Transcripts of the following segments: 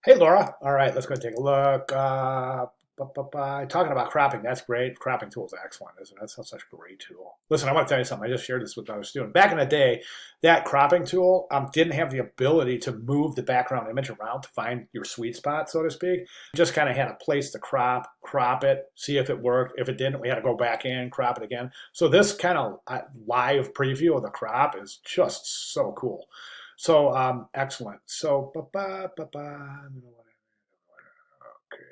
Hey Laura, all right, let's go take a look. Talking about cropping, that's great. Cropping tool is excellent, isn't it? That's such a great tool. Listen, I want to tell you something. I just shared this with another student. Back in the day, that cropping tool didn't have the ability to move the background image around to find your sweet spot, so to speak. Just kind of had a place to crop it, see if it worked. If it didn't, we had to go back in, crop it again. So this kind of live preview of the crop is just so cool. So excellent. So okay,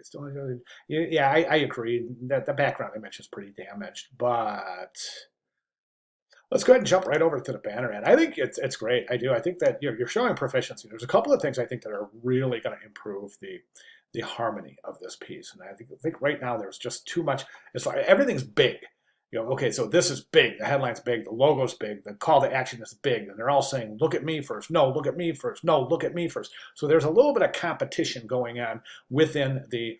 still yeah, I agree that the background image is pretty damaged, but let's go ahead and jump right over to the banner ad. I think it's great. I do. I think that you're showing proficiency. There's a couple of things I think that are really going to improve the harmony of this piece, and I think right now there's just too much. It's like everything's big. Okay, so this is big. The headline's big. The logo's big. The call to action is big, and they're all saying, "Look at me first." No, look at me first. No, look at me first. So there's a little bit of competition going on within the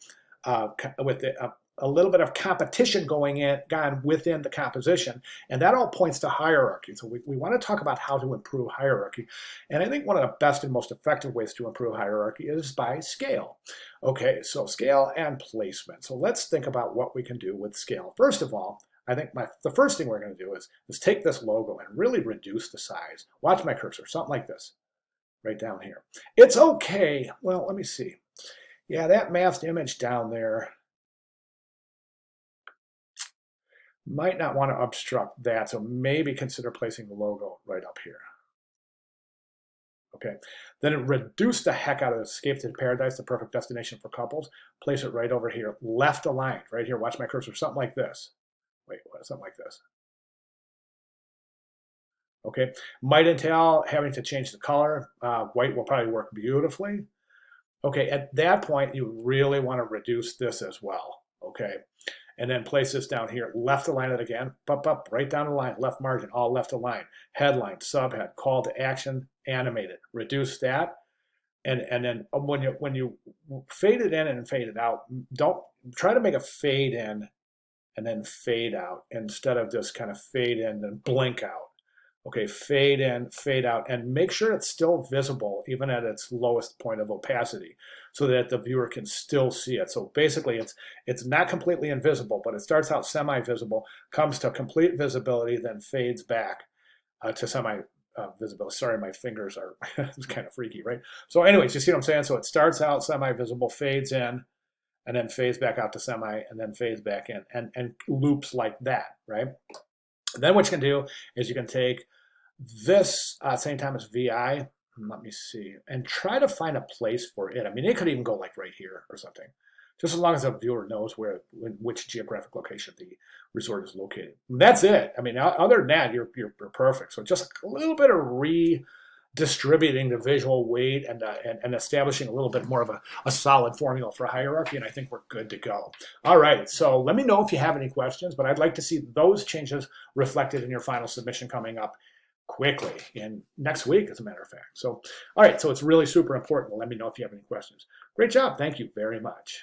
with the a little bit of competition on within the composition, and that all points to hierarchy. So we want to talk about how to improve hierarchy, and I think one of the best and most effective ways to improve hierarchy is by scale. Okay, so scale and placement. So let's think about what we can do with scale. First of all, I think the first thing we're going to do is take this logo and really reduce the size. Watch my cursor, something like this, right down here. It's okay. Well, let me see. Yeah, that masked image down there might not want to obstruct that, so maybe consider placing the logo right up here. Okay, then reduce the heck out of Escape to Paradise, the perfect destination for couples. Place it right over here, left aligned, right here. Watch my cursor, something like this. Wait, what? Something like this. Okay, might entail having to change the color. White will probably work beautifully. Okay, at that point, you really want to reduce this as well. Okay, and then place this down here, left align it again, up, right down the line, left margin, all left align, headline, subhead, call to action, animated, reduce that, and then when you fade it in and fade it out, don't try to make a fade in and then fade out instead of just kind of fade in and blink out. Okay, fade in, fade out, and make sure it's still visible even at its lowest point of opacity so that the viewer can still see it. So basically it's not completely invisible, but it starts out semi-visible, comes to complete visibility, then fades back to semi visible. Sorry, my fingers are it's kind of freaky, right? So anyways, you see what I'm saying? So it starts out semi-visible, fades in, and then fades back out to semi, and then fades back in, and loops like that, right? And then what you can do is you can take this same time as VI, let me see, and try to find a place for it. I mean, it could even go like right here or something, just as long as the viewer knows which geographic location the resort is located. And that's it. I mean, other than that, you're perfect. So just a little bit of redistributing the visual weight and establishing a little bit more of a solid formula for hierarchy, and I think we're good to go. All right, so let me know if you have any questions, but I'd like to see those changes reflected in your final submission coming up quickly in next week, as a matter of fact. So, all right, so it's really super important. Let me know if you have any questions. Great job. Thank you very much.